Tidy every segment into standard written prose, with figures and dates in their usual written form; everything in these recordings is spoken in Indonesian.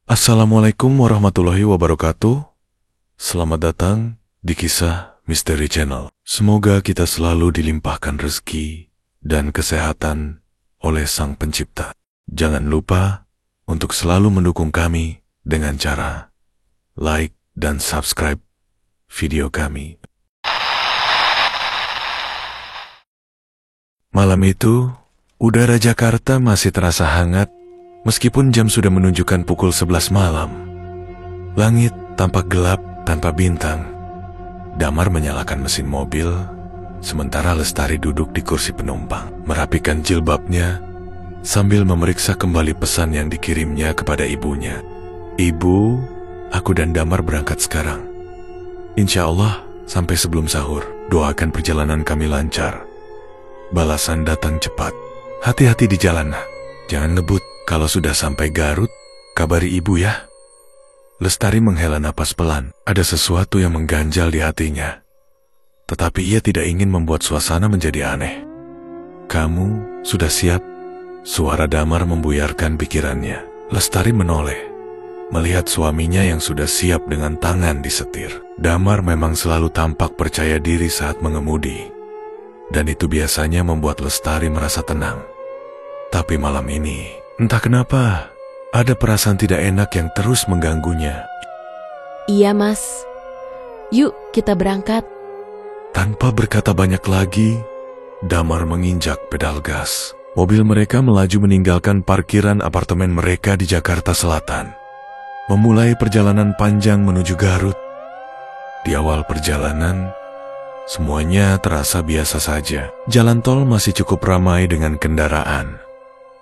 Assalamualaikum warahmatullahi wabarakatuh. Selamat datang di Kisah Misteri Channel. Semoga kita selalu dilimpahkan rezeki dan kesehatan oleh Sang Pencipta. Jangan lupa untuk selalu mendukung kami dengan cara like dan subscribe video kami. Malam itu, udara Jakarta masih terasa hangat meskipun jam sudah menunjukkan pukul 11 malam. Langit tampak gelap tanpa bintang. Damar menyalakan mesin mobil, sementara Lestari duduk di kursi penumpang, merapikan jilbabnya sambil memeriksa kembali pesan yang dikirimnya kepada ibunya. Ibu, aku dan Damar berangkat sekarang. Insya Allah sampai sebelum sahur. Doakan perjalanan kami lancar. Balasan datang cepat. Hati-hati di jalan, jangan ngebut. Kalau sudah sampai Garut, kabari ibu ya. Lestari menghela napas pelan. Ada sesuatu yang mengganjal di hatinya. Tetapi ia tidak ingin membuat suasana menjadi aneh. Kamu sudah siap? Suara Damar membuyarkan pikirannya. Lestari menoleh, melihat suaminya yang sudah siap dengan tangan di setir. Damar memang selalu tampak percaya diri saat mengemudi. Dan itu biasanya membuat Lestari merasa tenang. Tapi malam ini, entah kenapa, ada perasaan tidak enak yang terus mengganggunya. Iya mas, yuk kita berangkat. Tanpa berkata banyak lagi, Damar menginjak pedal gas. Mobil mereka melaju meninggalkan parkiran apartemen mereka di Jakarta Selatan, memulai perjalanan panjang menuju Garut. Di awal perjalanan, semuanya terasa biasa saja. Jalan tol masih cukup ramai dengan kendaraan,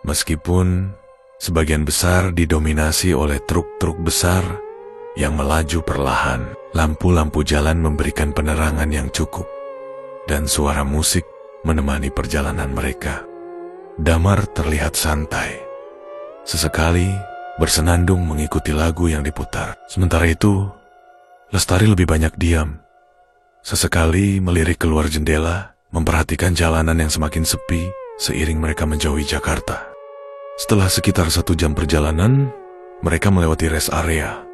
meskipun sebagian besar didominasi oleh truk-truk besar yang melaju perlahan. Lampu-lampu jalan memberikan penerangan yang cukup, dan suara musik menemani perjalanan mereka. Damar terlihat santai, sesekali bersenandung mengikuti lagu yang diputar. Sementara itu, Lestari lebih banyak diam. Sesekali melirik keluar jendela, memperhatikan jalanan yang semakin sepi seiring mereka menjauhi Jakarta. Setelah sekitar 1 jam perjalanan, mereka melewati rest area.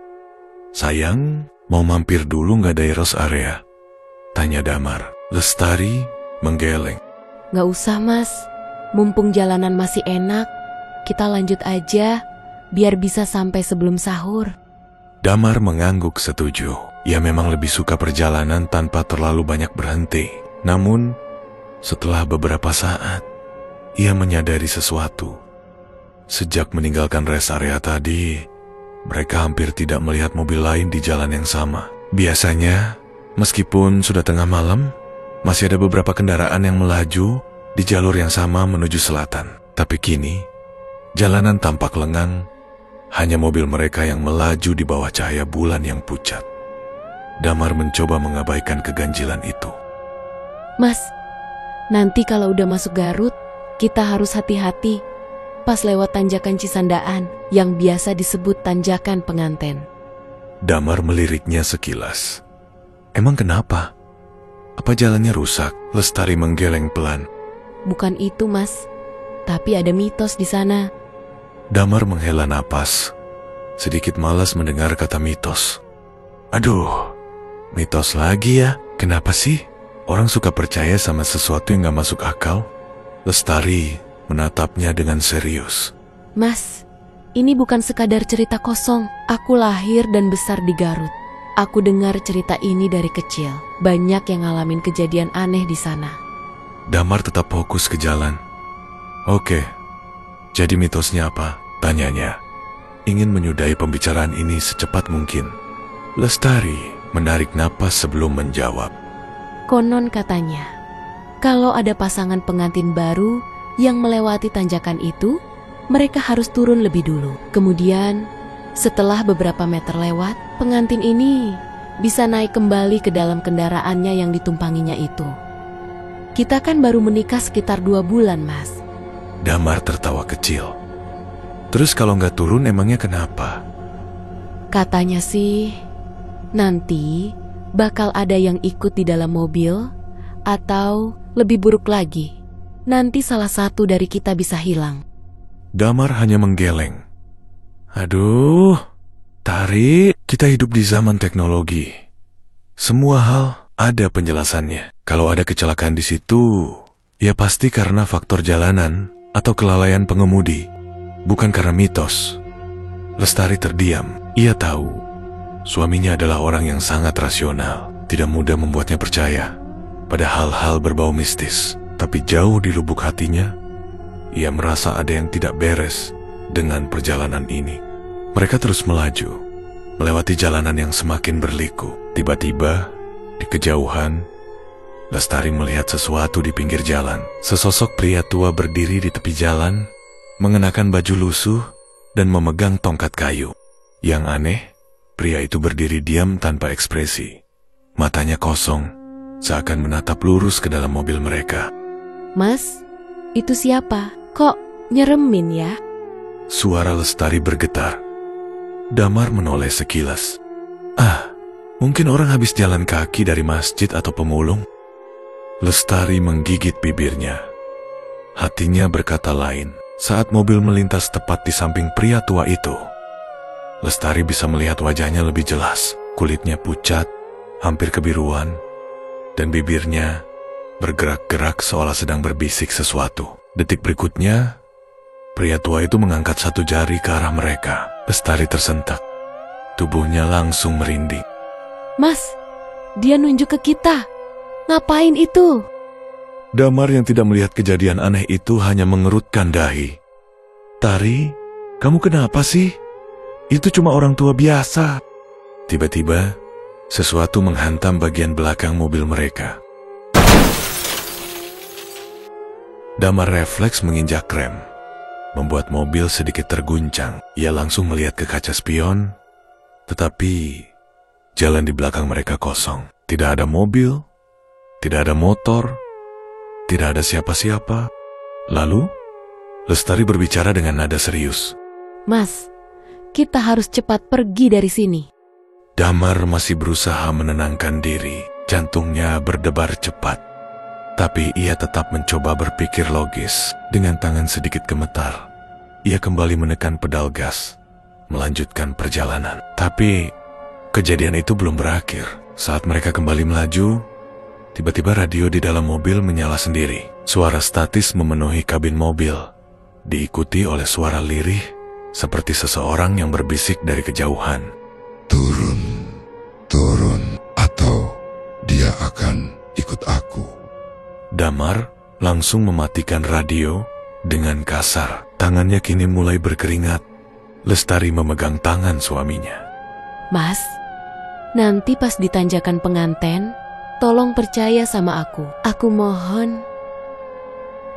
Sayang, mau mampir dulu nggak di rest area? Tanya Damar. Lestari menggeleng. Gak usah mas, mumpung jalanan masih enak, kita lanjut aja, biar bisa sampai sebelum sahur. Damar mengangguk setuju. Ia memang lebih suka perjalanan tanpa terlalu banyak berhenti. Namun, setelah beberapa saat, ia menyadari sesuatu. Sejak meninggalkan rest area tadi, mereka hampir tidak melihat mobil lain di jalan yang sama. Biasanya, meskipun sudah tengah malam, masih ada beberapa kendaraan yang melaju di jalur yang sama menuju selatan. Tapi kini, jalanan tampak lengang, hanya mobil mereka yang melaju di bawah cahaya bulan yang pucat. Damar mencoba mengabaikan keganjilan itu. Mas, nanti kalau udah masuk Garut, kita harus hati-hati. Pas lewat tanjakan Cisandaan yang biasa disebut tanjakan penganten. Damar meliriknya sekilas. Emang kenapa? Apa jalannya rusak? Lestari menggeleng pelan. Bukan itu mas, tapi ada mitos di sana. Damar menghela napas, sedikit malas mendengar kata mitos. Aduh, mitos lagi ya? Kenapa sih orang suka percaya sama sesuatu yang gak masuk akal? Lestari menatapnya dengan serius. Mas, ini bukan sekadar cerita kosong. Aku lahir dan besar di Garut. Aku dengar cerita ini dari kecil. Banyak yang ngalamin kejadian aneh di sana. Damar tetap fokus ke jalan. Oke, jadi mitosnya apa? Tanyanya. Ingin menyudahi pembicaraan ini secepat mungkin. Lestari menarik napas sebelum menjawab. Konon katanya, kalau ada pasangan pengantin baru yang melewati tanjakan itu, mereka harus turun lebih dulu. Kemudian, setelah beberapa meter lewat, pengantin ini bisa naik kembali ke dalam kendaraannya yang ditumpanginya itu. Kita kan baru menikah sekitar 2 bulan, mas. Damar tertawa kecil. Terus kalau nggak turun emangnya kenapa? Katanya sih, nanti bakal ada yang ikut di dalam mobil, atau lebih buruk lagi, nanti salah satu dari kita bisa hilang. Damar hanya menggeleng. Aduh, Tari, kita hidup di zaman teknologi. Semua hal ada penjelasannya. Kalau ada kecelakaan di situ, ya pasti karena faktor jalanan atau kelalaian pengemudi, bukan karena mitos. Lestari terdiam. Ia tahu suaminya adalah orang yang sangat rasional. Tidak mudah membuatnya percaya pada hal-hal berbau mistis. Tapi jauh di lubuk hatinya, ia merasa ada yang tidak beres dengan perjalanan ini. Mereka terus melaju, melewati jalanan yang semakin berliku. Tiba-tiba, di kejauhan, Lestari melihat sesuatu di pinggir jalan. Sesosok pria tua berdiri di tepi jalan, mengenakan baju lusuh dan memegang tongkat kayu. Yang aneh, pria itu berdiri diam tanpa ekspresi. Matanya kosong, seakan menatap lurus ke dalam mobil mereka. Mas, itu siapa? Kok nyeremin ya? Suara Lestari bergetar. Damar menoleh sekilas. Ah, mungkin orang habis jalan kaki dari masjid atau pemulung. Lestari menggigit bibirnya. Hatinya berkata lain. Saat mobil melintas tepat di samping pria tua itu, Lestari bisa melihat wajahnya lebih jelas. Kulitnya pucat, hampir kebiruan, dan bibirnya bergerak-gerak seolah sedang berbisik sesuatu. Detik berikutnya, pria tua itu mengangkat satu jari ke arah mereka. Lestari tersentak. Tubuhnya langsung merinding. Mas, dia nunjuk ke kita. Ngapain itu? Damar yang tidak melihat kejadian aneh itu hanya mengerutkan dahi. Tari, kamu kenapa sih? Itu cuma orang tua biasa. Tiba-tiba, sesuatu menghantam bagian belakang mobil mereka. Damar refleks menginjak rem, membuat mobil sedikit terguncang. Ia langsung melihat ke kaca spion, tetapi jalan di belakang mereka kosong. Tidak ada mobil, tidak ada motor, tidak ada siapa-siapa. Lalu, Lestari berbicara dengan nada serius. Mas, kita harus cepat pergi dari sini. Damar masih berusaha menenangkan diri. Jantungnya berdebar cepat. Tapi ia tetap mencoba berpikir logis. Dengan tangan sedikit gemetar, ia kembali menekan pedal gas, melanjutkan perjalanan. Tapi kejadian itu belum berakhir. Saat mereka kembali melaju, tiba-tiba radio di dalam mobil menyala sendiri. Suara statis memenuhi kabin mobil, diikuti oleh suara lirih seperti seseorang yang berbisik dari kejauhan. Turun, atau dia akan ikut aku. Damar langsung mematikan radio dengan kasar. Tangannya kini mulai berkeringat. Lestari memegang tangan suaminya. Mas, nanti pas di tanjakan penganten, tolong percaya sama aku. Aku mohon.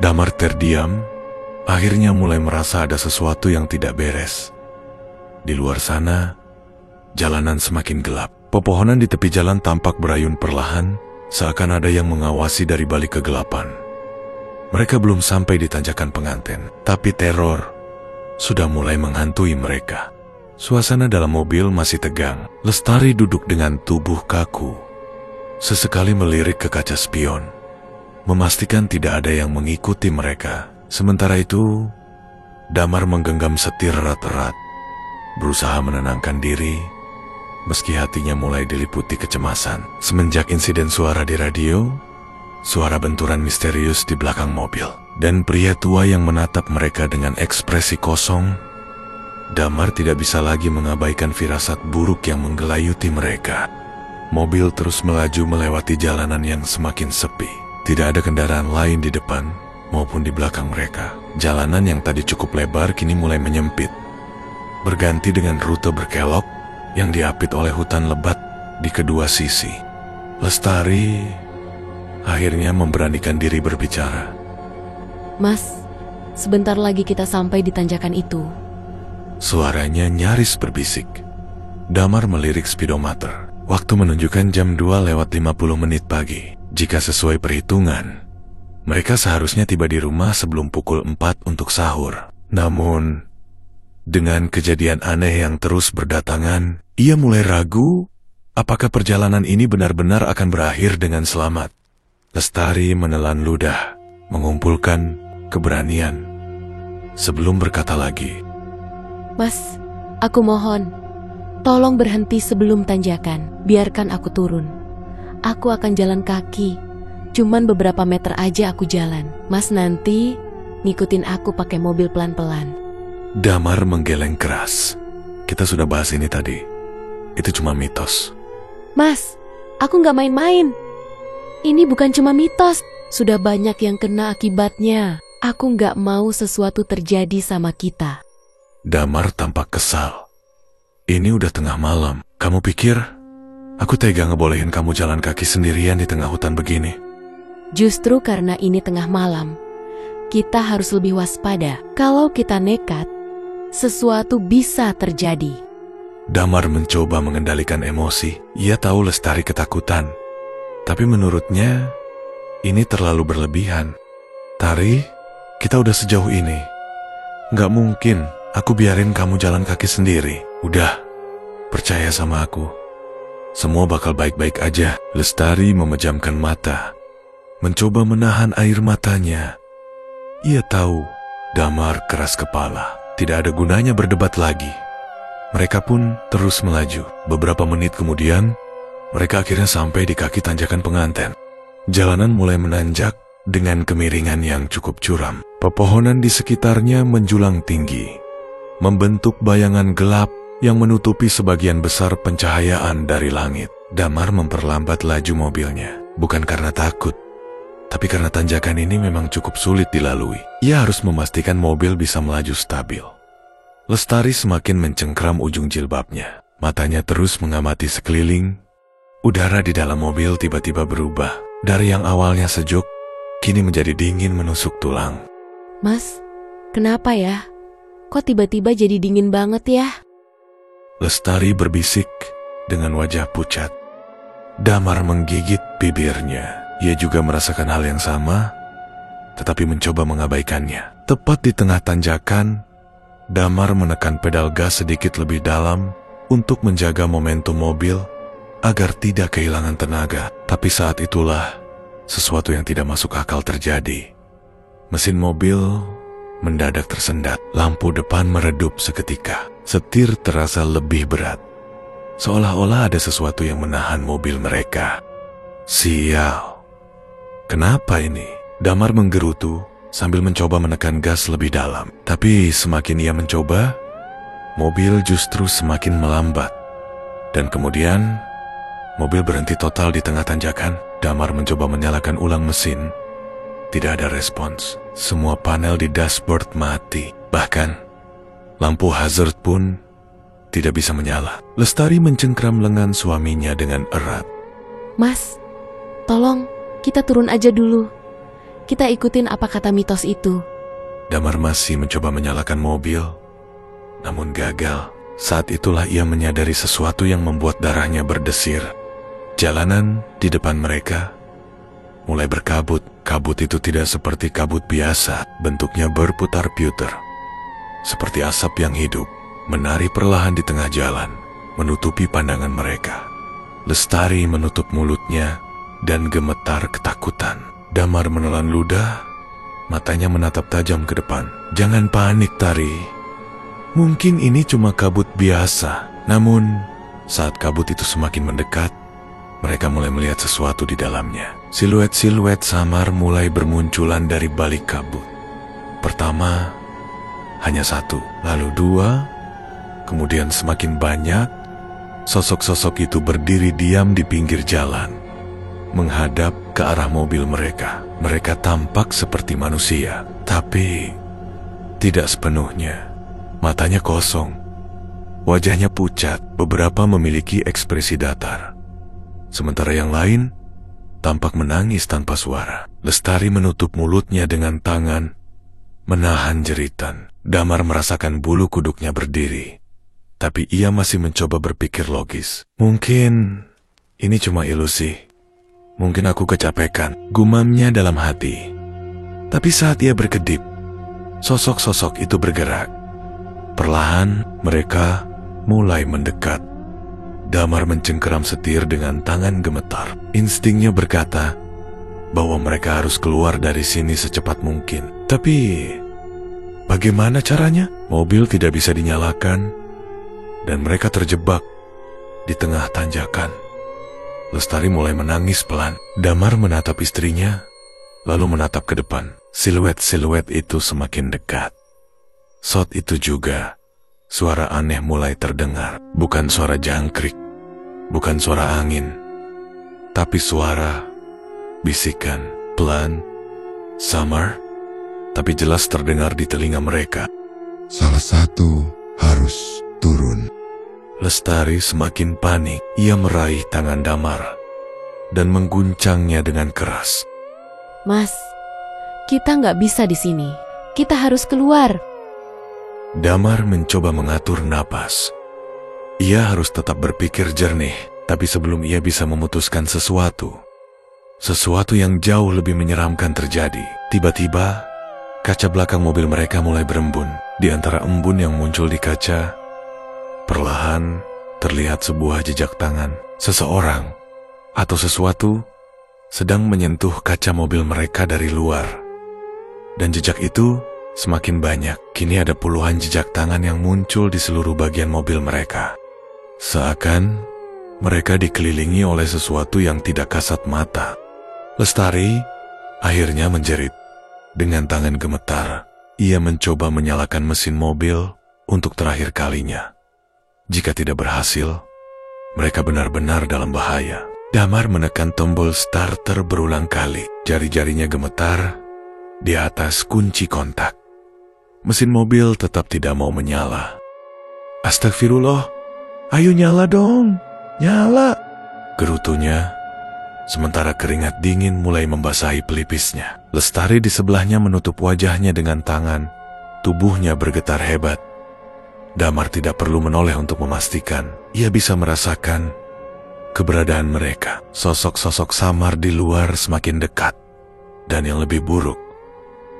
Damar terdiam, akhirnya mulai merasa ada sesuatu yang tidak beres. Di luar sana, jalanan semakin gelap. Pepohonan di tepi jalan tampak berayun perlahan, seakan ada yang mengawasi dari balik kegelapan. Mereka belum sampai di tanjakan penganten, tapi teror sudah mulai menghantui mereka. Suasana dalam mobil masih tegang. Lestari duduk dengan tubuh kaku. Sesekali melirik ke kaca spion, memastikan tidak ada yang mengikuti mereka. Sementara itu, Damar menggenggam setir erat-erat, berusaha menenangkan diri, meski hatinya mulai diliputi kecemasan. Semenjak insiden suara di radio, suara benturan misterius di belakang mobil, dan pria tua yang menatap mereka dengan ekspresi kosong, Damar tidak bisa lagi mengabaikan firasat buruk yang menggelayuti mereka. Mobil terus melaju melewati jalanan yang semakin sepi. Tidak ada kendaraan lain di depan maupun di belakang mereka. Jalanan yang tadi cukup lebar kini mulai menyempit, berganti dengan rute berkelok yang diapit oleh hutan lebat di kedua sisi. Lestari akhirnya memberanikan diri berbicara. Mas, sebentar lagi kita sampai di tanjakan itu. Suaranya nyaris berbisik. Damar melirik speedometer. Waktu menunjukkan jam 2:50 pagi. Jika sesuai perhitungan, mereka seharusnya tiba di rumah sebelum pukul 4 untuk sahur. Namun, dengan kejadian aneh yang terus berdatangan, ia mulai ragu apakah perjalanan ini benar-benar akan berakhir dengan selamat. Lestari menelan ludah, mengumpulkan keberanian sebelum berkata lagi. Mas, aku mohon, Tolong berhenti sebelum tanjakan, biarkan aku turun. Aku akan jalan kaki, cuman beberapa meter aja aku jalan. Mas nanti ngikutin aku pakai mobil pelan-pelan. Damar menggeleng keras. Kita sudah bahas ini tadi. Itu cuma mitos. Mas, aku nggak main-main. Ini bukan cuma mitos, sudah banyak yang kena akibatnya. Aku nggak mau sesuatu terjadi sama kita. Damar tampak kesal. Ini udah tengah malam. Kamu pikir aku tega ngebolehin kamu jalan kaki sendirian di tengah hutan begini? Justru karena ini tengah malam, kita harus lebih waspada. Kalau kita nekat, sesuatu bisa terjadi. Damar mencoba mengendalikan emosi. Ia tahu Lestari ketakutan. Tapi menurutnya, ini terlalu berlebihan. Tari, kita udah sejauh ini. Nggak mungkin aku biarin kamu jalan kaki sendiri. Udah, percaya sama aku. Semua bakal baik-baik aja. Lestari memejamkan mata, mencoba menahan air matanya. Ia tahu Damar keras kepala. Tidak ada gunanya berdebat lagi. Mereka pun terus melaju. Beberapa menit kemudian, mereka akhirnya sampai di kaki tanjakan penganten. Jalanan mulai menanjak dengan kemiringan yang cukup curam. Pepohonan di sekitarnya menjulang tinggi, membentuk bayangan gelap yang menutupi sebagian besar pencahayaan dari langit. Damar memperlambat laju mobilnya, bukan karena takut, tapi karena tanjakan ini memang cukup sulit dilalui. Ia harus memastikan mobil bisa melaju stabil. Lestari semakin mencengkram ujung jilbabnya. Matanya terus mengamati sekeliling. Udara di dalam mobil tiba-tiba berubah. Dari yang awalnya sejuk, kini menjadi dingin menusuk tulang. Mas, kenapa ya? Kok tiba-tiba jadi dingin banget ya? Lestari berbisik dengan wajah pucat. Damar menggigit bibirnya. Ia juga merasakan hal yang sama, tetapi mencoba mengabaikannya. Tepat di tengah tanjakan, Damar menekan pedal gas sedikit lebih dalam untuk menjaga momentum mobil agar tidak kehilangan tenaga. Tapi saat itulah sesuatu yang tidak masuk akal terjadi. Mesin mobil mendadak tersendat. Lampu depan meredup seketika. Setir terasa lebih berat, seolah-olah ada sesuatu yang menahan mobil mereka. Sial. Kenapa ini? Damar menggerutu sambil mencoba menekan gas lebih dalam. Tapi semakin ia mencoba, mobil justru semakin melambat. Dan kemudian, mobil berhenti total di tengah tanjakan. Damar mencoba menyalakan ulang mesin. Tidak ada respons. Semua panel di dashboard mati. Bahkan, lampu hazard pun tidak bisa menyala. Lestari mencengkram lengan suaminya dengan erat. Mas, tolong kita turun aja dulu. Kita ikutin apa kata mitos itu. Damar masih mencoba menyalakan mobil, namun gagal. Saat itulah ia menyadari sesuatu yang membuat darahnya berdesir. Jalanan di depan mereka mulai berkabut. Kabut itu tidak seperti kabut biasa, bentuknya berputar-putar, seperti asap yang hidup, menari perlahan di tengah jalan, menutupi pandangan mereka. Lestari menutup mulutnya dan gemetar ketakutan. Damar menelan ludah, matanya menatap tajam ke depan. Jangan panik, Tari. Mungkin ini cuma kabut biasa. Namun, saat kabut itu semakin mendekat, mereka mulai melihat sesuatu di dalamnya. Siluet-siluet samar mulai bermunculan dari balik kabut. Pertama, hanya satu, lalu dua, kemudian semakin banyak. Sosok-sosok itu berdiri diam di pinggir jalan, menghadap ke arah mobil mereka. Mereka tampak seperti manusia, tapi tidak sepenuhnya. Matanya kosong, wajahnya pucat, beberapa memiliki ekspresi datar. Sementara yang lain tampak menangis tanpa suara. Lestari menutup mulutnya dengan tangan, menahan jeritan. Damar merasakan bulu kuduknya berdiri, tapi ia masih mencoba berpikir logis. Mungkin ini cuma ilusi. Mungkin aku kecapekan, gumamnya dalam hati. Tapi saat ia berkedip, sosok-sosok itu bergerak. Perlahan mereka mulai mendekat. Damar mencengkeram setir dengan tangan gemetar. Instingnya berkata bahwa mereka harus keluar dari sini secepat mungkin. Tapi bagaimana caranya? Mobil tidak bisa dinyalakan dan mereka terjebak di tengah tanjakan. Lestari mulai menangis pelan. Damar menatap istrinya, lalu menatap ke depan. Siluet-siluet itu semakin dekat. Saat itu juga, suara aneh mulai terdengar. Bukan suara jangkrik, bukan suara angin, tapi suara bisikan pelan, samar, tapi jelas terdengar di telinga mereka. Salah satu harus turun. Lestari semakin panik. Ia meraih tangan Damar dan mengguncangnya dengan keras. Mas, kita nggak bisa di sini. Kita harus keluar. Damar mencoba mengatur napas. Ia harus tetap berpikir jernih, tapi sebelum ia bisa memutuskan sesuatu yang jauh lebih menyeramkan terjadi. Tiba-tiba, kaca belakang mobil mereka mulai berembun. Di antara embun yang muncul di kaca, perlahan terlihat sebuah jejak tangan. Seseorang atau sesuatu sedang menyentuh kaca mobil mereka dari luar. Dan jejak itu semakin banyak. Kini ada puluhan jejak tangan yang muncul di seluruh bagian mobil mereka. Seakan mereka dikelilingi oleh sesuatu yang tidak kasat mata. Lestari akhirnya menjerit. Dengan tangan gemetar, ia mencoba menyalakan mesin mobil untuk terakhir kalinya. Jika tidak berhasil, mereka benar-benar dalam bahaya. Damar menekan tombol starter berulang kali. Jari-jarinya gemetar di atas kunci kontak. Mesin mobil tetap tidak mau menyala. Astagfirullah, ayo nyala dong, nyala, gerutunya, sementara keringat dingin mulai membasahi pelipisnya. Lestari di sebelahnya menutup wajahnya dengan tangan. Tubuhnya bergetar hebat. Damar tidak perlu menoleh untuk memastikan. Ia bisa merasakan keberadaan mereka. Sosok-sosok samar di luar semakin dekat. Dan yang lebih buruk,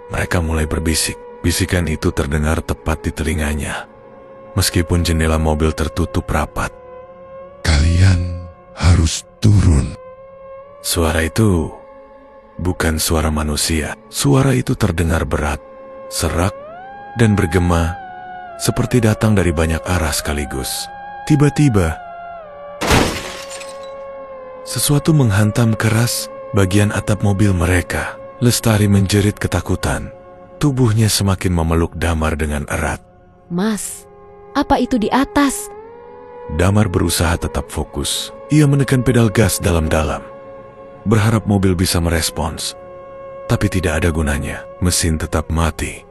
mereka mulai berbisik. Bisikan itu terdengar tepat di telinganya, meskipun jendela mobil tertutup rapat. Kalian harus turun. Suara itu bukan suara manusia. Suara itu terdengar berat, serak, dan bergema, seperti datang dari banyak arah sekaligus. Tiba-tiba, sesuatu menghantam keras bagian atap mobil mereka. Lestari menjerit ketakutan. Tubuhnya semakin memeluk Damar dengan erat. Mas, apa itu di atas? Damar berusaha tetap fokus. Ia menekan pedal gas dalam-dalam, berharap mobil bisa merespons. Tapi tidak ada gunanya. Mesin tetap mati.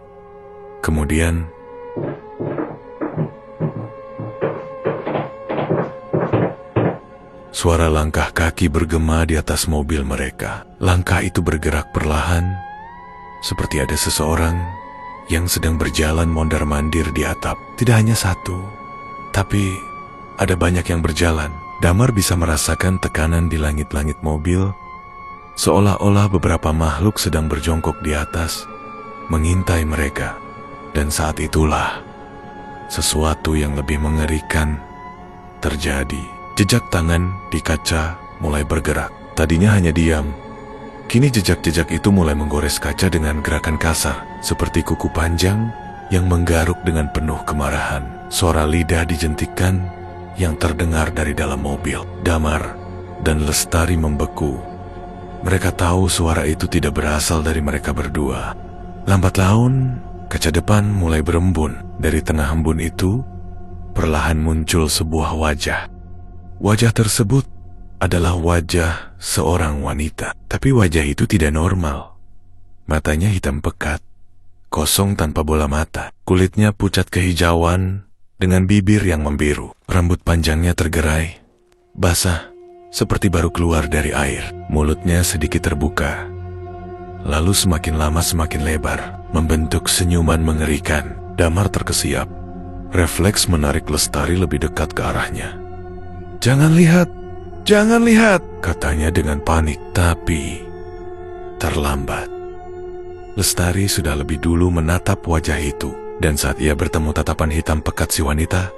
Kemudian, suara langkah kaki bergema di atas mobil mereka. Langkah itu bergerak perlahan, seperti ada seseorang yang sedang berjalan mondar-mandir di atap. Tidak hanya satu, tapi ada banyak yang berjalan. Damar bisa merasakan tekanan di langit-langit mobil, seolah-olah beberapa makhluk sedang berjongkok di atas, mengintai mereka. Dan saat itulah, sesuatu yang lebih mengerikan terjadi. Jejak tangan di kaca mulai bergerak. Tadinya hanya diam. Kini jejak-jejak itu mulai menggores kaca dengan gerakan kasar, seperti kuku panjang yang menggaruk dengan penuh kemarahan. Suara lidah dijentikkan yang terdengar dari dalam mobil. Damar dan Lestari membeku. Mereka tahu suara itu tidak berasal dari mereka berdua. Lambat laun, kaca depan mulai berembun. Dari tengah embun itu, perlahan muncul sebuah wajah. Wajah tersebut adalah wajah seorang wanita. Tapi wajah itu tidak normal. Matanya hitam pekat, kosong tanpa bola mata. Kulitnya pucat kehijauan dengan bibir yang membiru. Rambut panjangnya tergerai, basah, seperti baru keluar dari air. Mulutnya sedikit terbuka, lalu semakin lama semakin lebar, membentuk senyuman mengerikan. Damar terkesiap. Refleks menarik Lestari lebih dekat ke arahnya. "Jangan lihat! Jangan lihat!" katanya dengan panik, tapi terlambat. Lestari sudah lebih dulu menatap wajah itu, dan saat ia bertemu tatapan hitam pekat si wanita,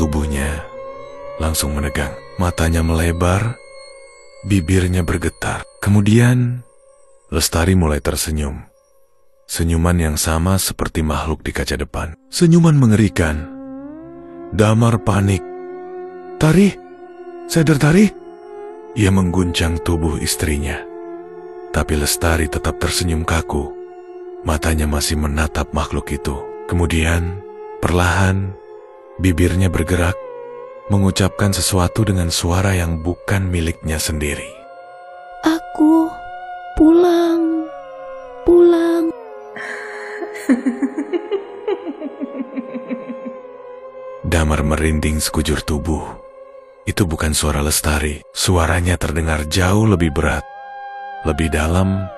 tubuhnya langsung menegang. Matanya melebar, bibirnya bergetar. Kemudian, Lestari mulai tersenyum. Senyuman yang sama seperti makhluk di kaca depan. Senyuman mengerikan. Damar panik. "Tari, Sadar, Tari? Ia mengguncang tubuh istrinya. Tapi Lestari tetap tersenyum kaku. Matanya masih menatap makhluk itu. Kemudian, perlahan, bibirnya bergerak, mengucapkan sesuatu dengan suara yang bukan miliknya sendiri. Aku pulang. Damar merinding sekujur tubuh. Itu bukan suara Lestari. Suaranya terdengar jauh lebih berat, lebih dalam,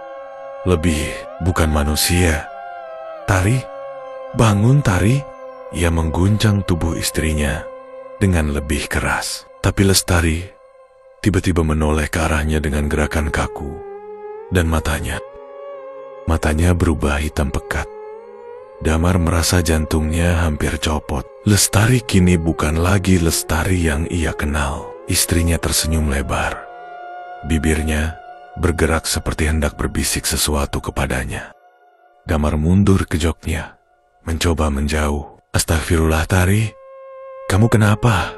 lebih bukan manusia. Tari, bangun Tari. Ia mengguncang tubuh istrinya dengan lebih keras. Tapi Lestari tiba-tiba menoleh ke arahnya dengan gerakan kaku. Dan matanya berubah hitam pekat. Damar merasa jantungnya hampir copot. Lestari kini bukan lagi Lestari yang ia kenal. Istrinya tersenyum lebar. Bibirnya bergerak seperti hendak berbisik sesuatu kepadanya. Damar mundur ke joknya, mencoba menjauh. Astagfirullah Tari, kamu kenapa?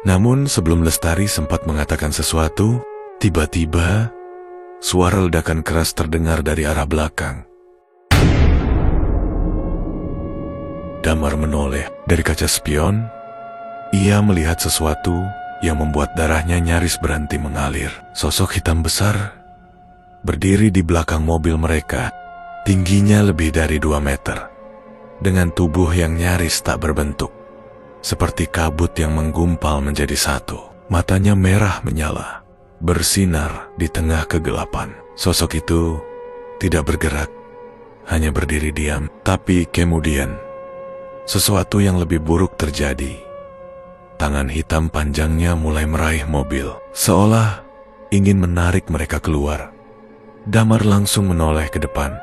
Namun sebelum Lestari sempat mengatakan sesuatu, tiba-tiba suara ledakan keras terdengar dari arah belakang. Damar menoleh dari kaca spion. Ia melihat sesuatu yang membuat darahnya nyaris berhenti mengalir. Sosok hitam besar berdiri di belakang mobil mereka. Tingginya lebih dari 2 meter. Dengan tubuh yang nyaris tak berbentuk. Seperti kabut yang menggumpal menjadi satu. Matanya merah menyala, bersinar di tengah kegelapan. Sosok itu tidak bergerak, hanya berdiri diam. Tapi kemudian sesuatu yang lebih buruk terjadi. Tangan hitam panjangnya mulai meraih mobil, seolah ingin menarik mereka keluar. Damar langsung menoleh ke depan.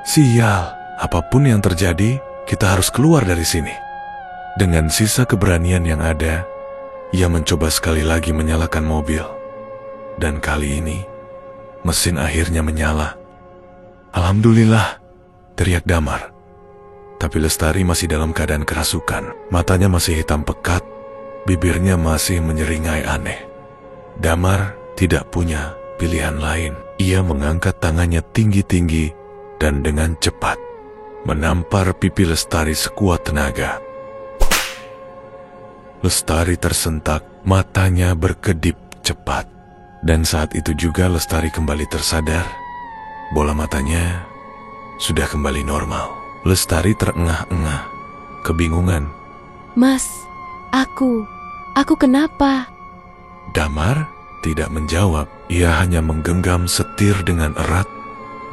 Sial, apapun yang terjadi, kita harus keluar dari sini. Dengan sisa keberanian yang ada, ia mencoba sekali lagi menyalakan mobil. Dan kali ini, mesin akhirnya menyala. Alhamdulillah, teriak Damar. Tapi Lestari masih dalam keadaan kerasukan. Matanya masih hitam pekat, bibirnya masih menyeringai aneh. Damar tidak punya pilihan lain. Ia mengangkat tangannya tinggi-tinggi dan dengan cepat menampar pipi Lestari sekuat tenaga. Lestari tersentak, matanya berkedip cepat. Dan saat itu juga Lestari kembali tersadar. Bola matanya sudah kembali normal. Lestari terengah-engah, kebingungan. Mas, aku kenapa? Damar tidak menjawab. Ia hanya menggenggam setir dengan erat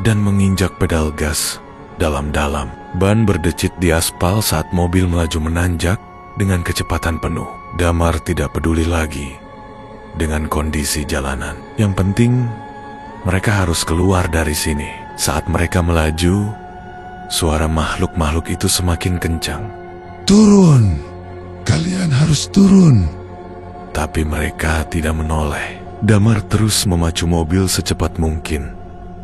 dan menginjak pedal gas dalam-dalam. Ban berdecit di aspal saat mobil melaju menanjak dengan kecepatan penuh. Damar tidak peduli lagi dengan kondisi jalanan. Yang penting, mereka harus keluar dari sini. Saat mereka melaju, suara makhluk-makhluk itu semakin kencang. Turun! Kalian harus turun! Tapi mereka tidak menoleh. Damar terus memacu mobil secepat mungkin.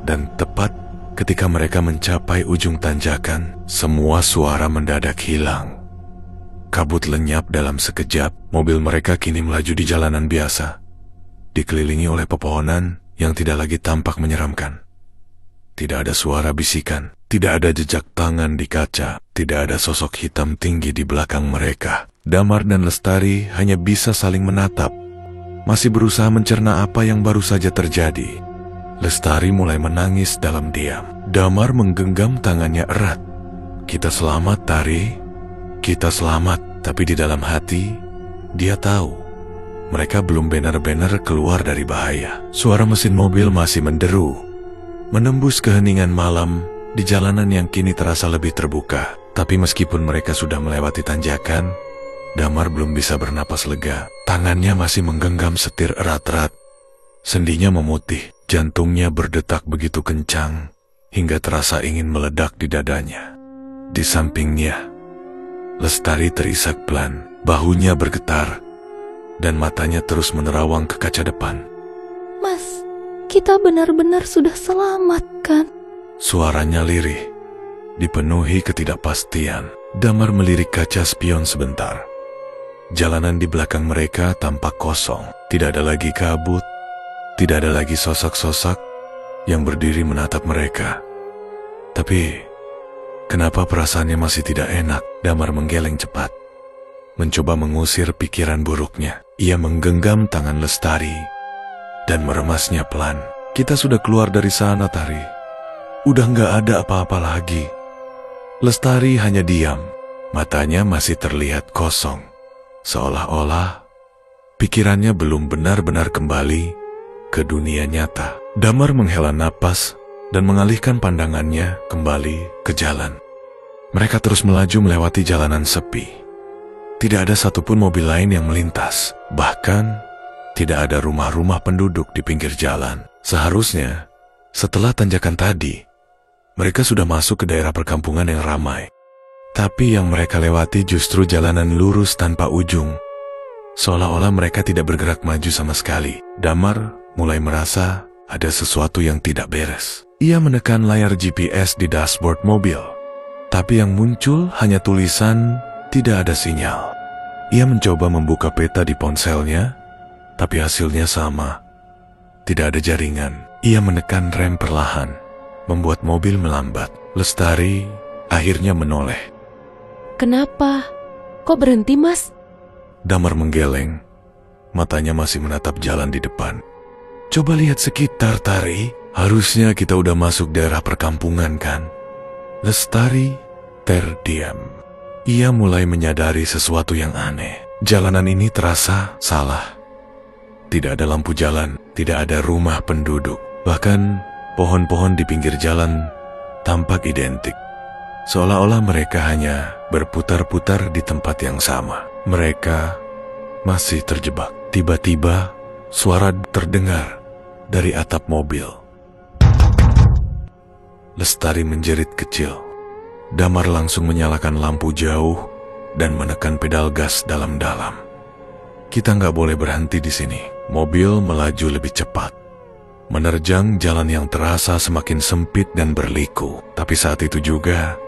Dan tepat ketika mereka mencapai ujung tanjakan, semua suara mendadak hilang. Kabut lenyap dalam sekejap. Mobil mereka kini melaju di jalanan biasa, dikelilingi oleh pepohonan yang tidak lagi tampak menyeramkan. Tidak ada suara bisikan, tidak ada jejak tangan di kaca, tidak ada sosok hitam tinggi di belakang mereka. Damar dan Lestari hanya bisa saling menatap, masih berusaha mencerna apa yang baru saja terjadi. Lestari mulai menangis dalam diam. Damar menggenggam tangannya erat. Kita selamat, Tari. Kita selamat. Tapi di dalam hati, dia tahu mereka belum benar-benar keluar dari bahaya. Suara mesin mobil masih menderu, menembus keheningan malam di jalanan yang kini terasa lebih terbuka. Tapi meskipun mereka sudah melewati tanjakan, Damar belum bisa bernapas lega. Tangannya masih menggenggam setir erat-erat. Sendinya memutih, jantungnya berdetak begitu kencang hingga terasa ingin meledak di dadanya. Di sampingnya, Lestari terisak pelan, bahunya bergetar, dan matanya terus menerawang ke kaca depan. Mas, kita benar-benar sudah selamat kan? Suaranya lirih, dipenuhi ketidakpastian. Damar melirik kaca spion sebentar. Jalanan di belakang mereka tampak kosong. Tidak ada lagi kabut, tidak ada lagi sosok-sosok yang berdiri menatap mereka. Tapi, kenapa perasaannya masih tidak enak? Damar menggeleng cepat, mencoba mengusir pikiran buruknya. Ia menggenggam tangan Lestari dan meremasnya pelan. Kita sudah keluar dari sana, Tari. Udah nggak ada apa-apa lagi. Lestari hanya diam, matanya masih terlihat kosong. Seolah-olah pikirannya belum benar-benar kembali ke dunia nyata. Damar menghela napas dan mengalihkan pandangannya kembali ke jalan. Mereka terus melaju melewati jalanan sepi. Tidak ada satupun mobil lain yang melintas. Bahkan, tidak ada rumah-rumah penduduk di pinggir jalan. Seharusnya, setelah tanjakan tadi, mereka sudah masuk ke daerah perkampungan yang ramai. Tapi yang mereka lewati justru jalanan lurus tanpa ujung. Seolah-olah mereka tidak bergerak maju sama sekali. Damar mulai merasa ada sesuatu yang tidak beres. Ia menekan layar GPS di dashboard mobil. Tapi yang muncul hanya tulisan tidak ada sinyal. Ia mencoba membuka peta di ponselnya, tapi hasilnya sama. Tidak ada jaringan. Ia menekan rem perlahan, membuat mobil melambat. Lestari akhirnya menoleh. Kenapa? Kok berhenti, Mas? Damar menggeleng. Matanya masih menatap jalan di depan. Coba lihat sekitar, Tari. Harusnya kita udah masuk daerah perkampungan, kan? Lestari terdiam. Ia mulai menyadari sesuatu yang aneh. Jalanan ini terasa salah. Tidak ada lampu jalan, tidak ada rumah penduduk. Bahkan pohon-pohon di pinggir jalan tampak identik. Seolah-olah mereka hanya berputar-putar di tempat yang sama. Mereka masih terjebak. Tiba-tiba suara terdengar dari atap mobil. Lestari menjerit kecil. Damar langsung menyalakan lampu jauh dan menekan pedal gas dalam-dalam. Kita nggak boleh berhenti di sini. Mobil melaju lebih cepat, menerjang jalan yang terasa semakin sempit dan berliku. Tapi saat itu juga,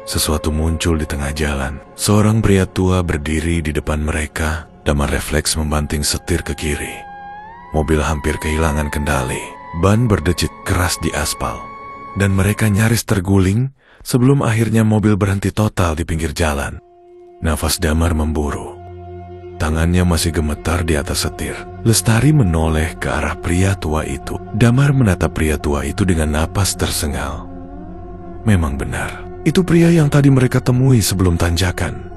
sesuatu muncul di tengah jalan. Seorang pria tua berdiri di depan mereka. Damar refleks membanting setir ke kiri. Mobil hampir kehilangan kendali. Ban berdecit keras di aspal. Dan mereka nyaris terguling sebelum akhirnya mobil berhenti total di pinggir jalan. Nafas Damar memburu. Tangannya masih gemetar di atas setir. Lestari menoleh ke arah pria tua itu. Damar menatap pria tua itu dengan napas tersengal. Memang benar, itu pria yang tadi mereka temui sebelum tanjakan.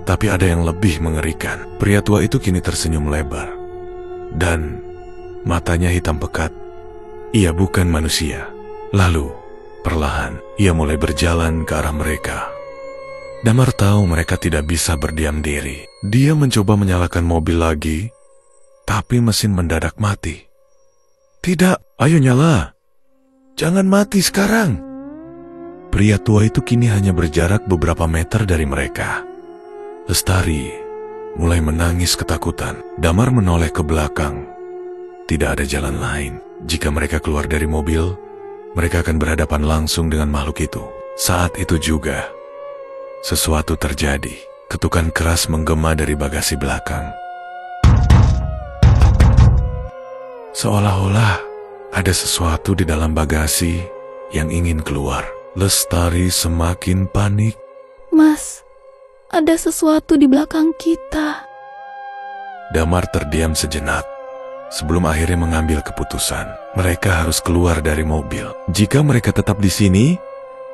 Tapi ada yang lebih mengerikan. Pria tua itu kini tersenyum lebar. Dan matanya hitam pekat. Ia bukan manusia. Lalu, perlahan, ia mulai berjalan ke arah mereka. Damar tahu mereka tidak bisa berdiam diri. Dia mencoba menyalakan mobil lagi, tapi mesin mendadak mati. Tidak, ayo nyala. Jangan mati sekarang. Pria tua itu kini hanya berjarak beberapa meter dari mereka. Lestari mulai menangis ketakutan. Damar menoleh ke belakang. Tidak ada jalan lain. Jika mereka keluar dari mobil, mereka akan berhadapan langsung dengan makhluk itu. Saat itu juga, sesuatu terjadi. Ketukan keras menggema dari bagasi belakang. Seolah-olah ada sesuatu di dalam bagasi yang ingin keluar. Lestari semakin panik. Mas, ada sesuatu di belakang kita. Damar terdiam sejenak sebelum akhirnya mengambil keputusan. Mereka harus keluar dari mobil. Jika mereka tetap di sini,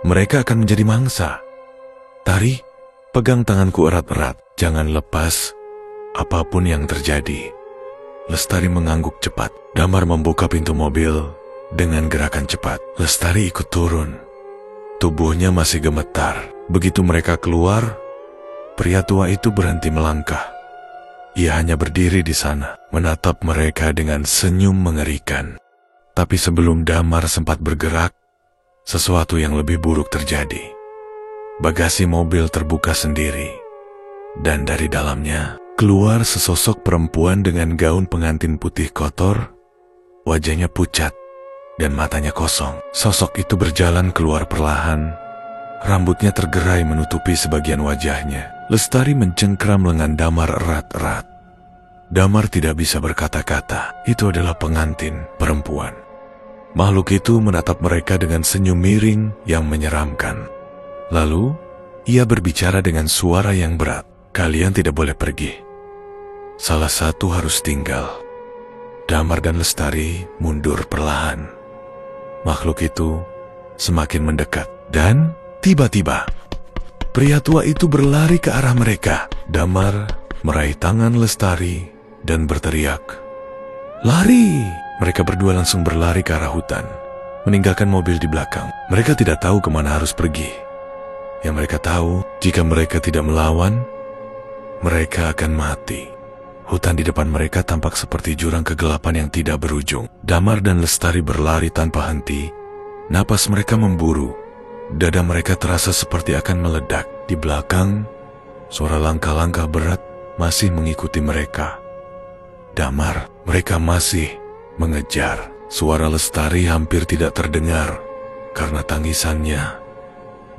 mereka akan menjadi mangsa. Tari, pegang tanganku erat-erat. Jangan lepas apapun yang terjadi. Lestari mengangguk cepat. Damar membuka pintu mobil dengan gerakan cepat. Lestari ikut turun. Tubuhnya masih gemetar. Begitu mereka keluar, pria tua itu berhenti melangkah. Ia hanya berdiri di sana, menatap mereka dengan senyum mengerikan. Tapi sebelum Damar sempat bergerak, sesuatu yang lebih buruk terjadi. Bagasi mobil terbuka sendiri, dan dari dalamnya keluar sesosok perempuan dengan gaun pengantin putih kotor, wajahnya pucat, dan matanya kosong. Sosok itu berjalan keluar perlahan, rambutnya tergerai menutupi sebagian wajahnya. Lestari mencengkram lengan Damar erat-erat. Damar tidak bisa berkata-kata. Itu adalah pengantin perempuan. Makhluk itu menatap mereka dengan senyum miring yang menyeramkan. Lalu, ia berbicara dengan suara yang berat. Kalian tidak boleh pergi. Salah satu harus tinggal. Damar dan Lestari mundur perlahan. Makhluk itu semakin mendekat. Dan tiba-tiba, pria tua itu berlari ke arah mereka. Damar meraih tangan Lestari dan berteriak, "Lari!" Mereka berdua langsung berlari ke arah hutan, meninggalkan mobil di belakang. Mereka tidak tahu kemana harus pergi. Yang mereka tahu, jika mereka tidak melawan, mereka akan mati. Hutan di depan mereka tampak seperti jurang kegelapan yang tidak berujung. Damar dan Lestari berlari tanpa henti. Napas mereka memburu. Dada mereka terasa seperti akan meledak. Di belakang, suara langkah-langkah berat masih mengikuti mereka. Damar, mereka masih mengejar. Suara Lestari hampir tidak terdengar karena tangisannya.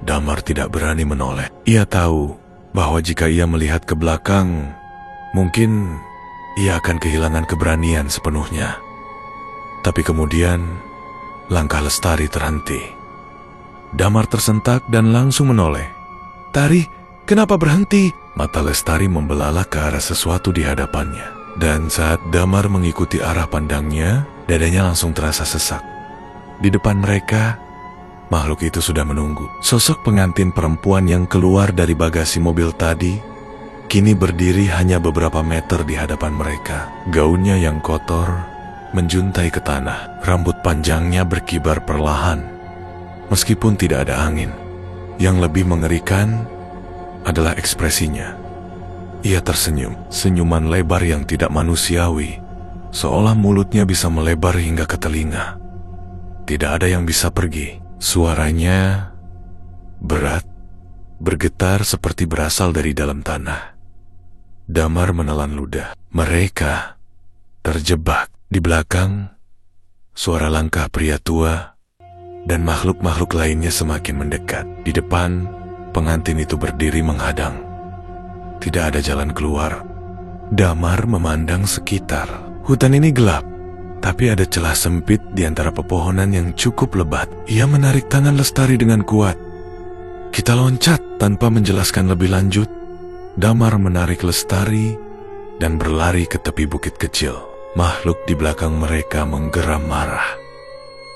Damar tidak berani menoleh. Ia tahu bahwa jika ia melihat ke belakang, mungkin ia akan kehilangan keberanian sepenuhnya. Tapi kemudian, langkah Lestari terhenti. Damar tersentak dan langsung menoleh. "Tari, kenapa berhenti?" Mata Lestari membelalak ke arah sesuatu di hadapannya. Dan saat Damar mengikuti arah pandangnya, dadanya langsung terasa sesak. Di depan mereka, makhluk itu sudah menunggu. Sosok pengantin perempuan yang keluar dari bagasi mobil tadi, kini berdiri hanya beberapa meter di hadapan mereka. Gaunnya yang kotor menjuntai ke tanah. Rambut panjangnya berkibar perlahan, meskipun tidak ada angin. Yang lebih mengerikan adalah ekspresinya. Ia tersenyum, senyuman lebar yang tidak manusiawi, seolah mulutnya bisa melebar hingga ke telinga. Tidak ada yang bisa pergi. Suaranya berat, bergetar seperti berasal dari dalam tanah. Damar menelan ludah. Mereka terjebak. Di belakang, suara langkah pria tua dan makhluk-makhluk lainnya semakin mendekat. Di depan, pengantin itu berdiri menghadang. Tidak ada jalan keluar. Damar memandang sekitar. Hutan ini gelap, tapi ada celah sempit di antara pepohonan yang cukup lebat. Ia menarik tangan Lestari dengan kuat. "Kita loncat." Tanpa menjelaskan lebih lanjut, Damar menarik Lestari dan berlari ke tepi bukit kecil. Makhluk di belakang mereka menggeram marah.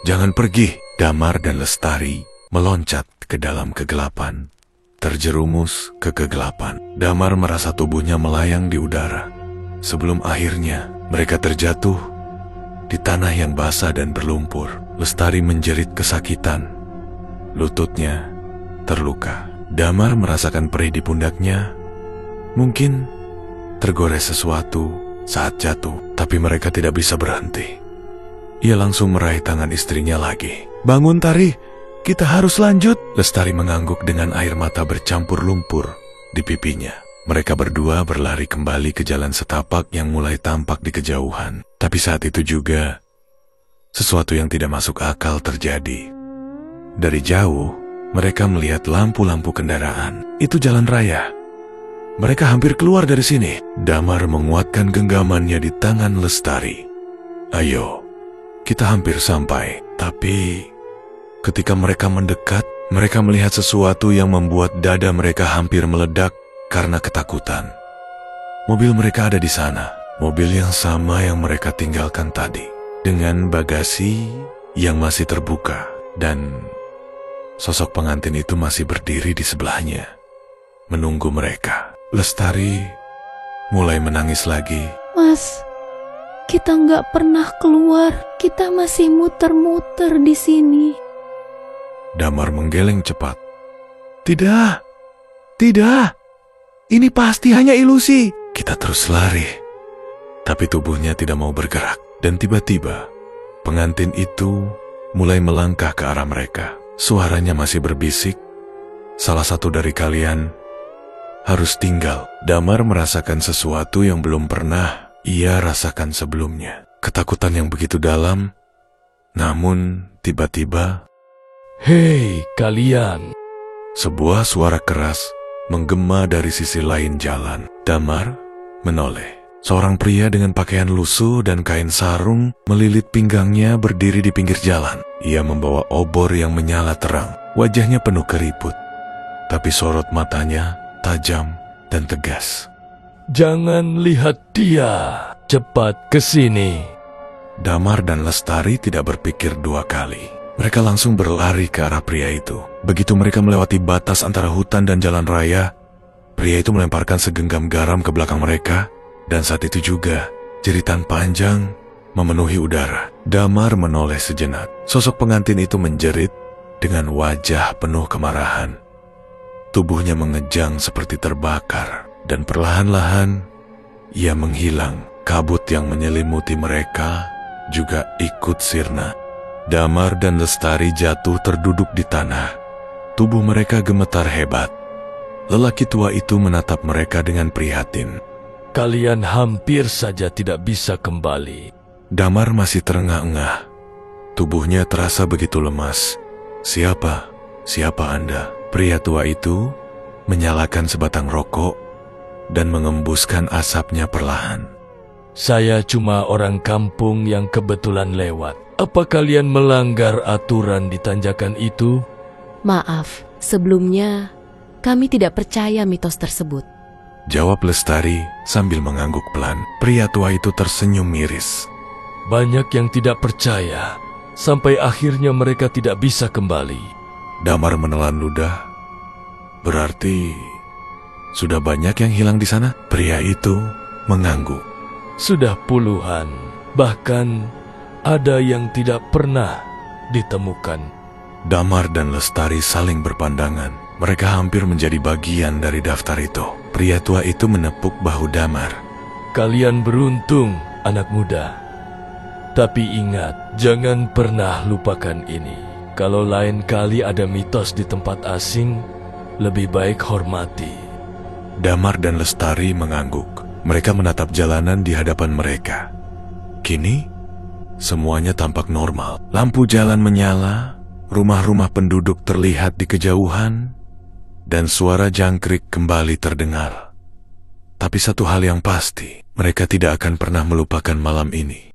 "Jangan pergi!" Damar dan Lestari meloncat ke dalam kegelapan. Terjerumus ke kegelapan. Damar merasa tubuhnya melayang di udara. Sebelum akhirnya mereka terjatuh di tanah yang basah dan berlumpur. Lestari menjerit kesakitan. Lututnya terluka. Damar merasakan perih di pundaknya. Mungkin tergores sesuatu saat jatuh, tapi mereka tidak bisa berhenti. Ia langsung meraih tangan istrinya lagi. "Bangun, Tari! Kita harus lanjut." Lestari mengangguk dengan air mata bercampur lumpur di pipinya. Mereka berdua berlari kembali ke jalan setapak yang mulai tampak di kejauhan. Tapi saat itu juga, sesuatu yang tidak masuk akal terjadi. Dari jauh, mereka melihat lampu-lampu kendaraan. Itu jalan raya. Mereka hampir keluar dari sini. Damar menguatkan genggamannya di tangan Lestari. "Ayo, kita hampir sampai." Tapi ketika mereka mendekat, mereka melihat sesuatu yang membuat dada mereka hampir meledak karena ketakutan. Mobil mereka ada di sana. Mobil yang sama yang mereka tinggalkan tadi. Dengan bagasi yang masih terbuka. Dan sosok pengantin itu masih berdiri di sebelahnya, menunggu mereka. Lestari mulai menangis lagi. "Mas, kita nggak pernah keluar. Kita masih muter-muter di sini." Damar menggeleng cepat. Tidak, ini pasti hanya ilusi." Kita terus lari, tapi tubuhnya tidak mau bergerak. Dan tiba-tiba, pengantin itu mulai melangkah ke arah mereka. Suaranya masih berbisik, "Salah satu dari kalian harus tinggal." Damar merasakan sesuatu yang belum pernah ia rasakan sebelumnya. Ketakutan yang begitu dalam, namun tiba-tiba, "Hei kalian!" sebuah suara keras menggema dari sisi lain jalan. Damar menoleh. Seorang pria dengan pakaian lusuh dan kain sarung melilit pinggangnya berdiri di pinggir jalan. Ia membawa obor yang menyala terang. Wajahnya penuh keriput, tapi sorot matanya tajam dan tegas. Jangan lihat dia, cepat ke sini. Damar dan Lestari tidak berpikir dua kali. Mereka langsung berlari ke arah pria itu. Begitu mereka melewati batas antara hutan dan jalan raya, pria itu melemparkan segenggam garam ke belakang mereka. Dan saat itu juga, jeritan panjang memenuhi udara. Damar menoleh sejenak. Sosok pengantin itu menjerit dengan wajah penuh kemarahan. Tubuhnya mengejang seperti terbakar. Dan perlahan-lahan, ia menghilang. Kabut yang menyelimuti mereka juga ikut sirna. Damar dan Lestari jatuh terduduk di tanah. Tubuh mereka gemetar hebat. Lelaki tua itu menatap mereka dengan prihatin. Kalian hampir saja tidak bisa kembali. Damar masih terengah-engah. Tubuhnya terasa begitu lemas. Siapa Anda? Pria tua itu menyalakan sebatang rokok dan mengembuskan asapnya perlahan. Saya cuma orang kampung yang kebetulan lewat. Apa kalian melanggar aturan di tanjakan itu? Maaf, sebelumnya kami tidak percaya mitos tersebut. Jawab Lestari sambil mengangguk pelan. Pria tua itu tersenyum miris. Banyak yang tidak percaya, sampai akhirnya mereka tidak bisa kembali. Damar menelan ludah. Berarti sudah banyak yang hilang di sana? Pria itu mengangguk. Sudah puluhan, bahkan ada yang tidak pernah ditemukan. Damar dan Lestari saling berpandangan. Mereka hampir menjadi bagian dari daftar itu. Pria tua itu menepuk bahu Damar. Kalian beruntung, anak muda. Tapi ingat, jangan pernah lupakan ini. Kalau lain kali ada mitos di tempat asing, lebih baik hormati. Damar dan Lestari mengangguk. Mereka menatap jalanan di hadapan mereka. Kini, semuanya tampak normal. Lampu jalan menyala, rumah-rumah penduduk terlihat di kejauhan, dan suara jangkrik kembali terdengar. Tapi satu hal yang pasti, mereka tidak akan pernah melupakan malam ini.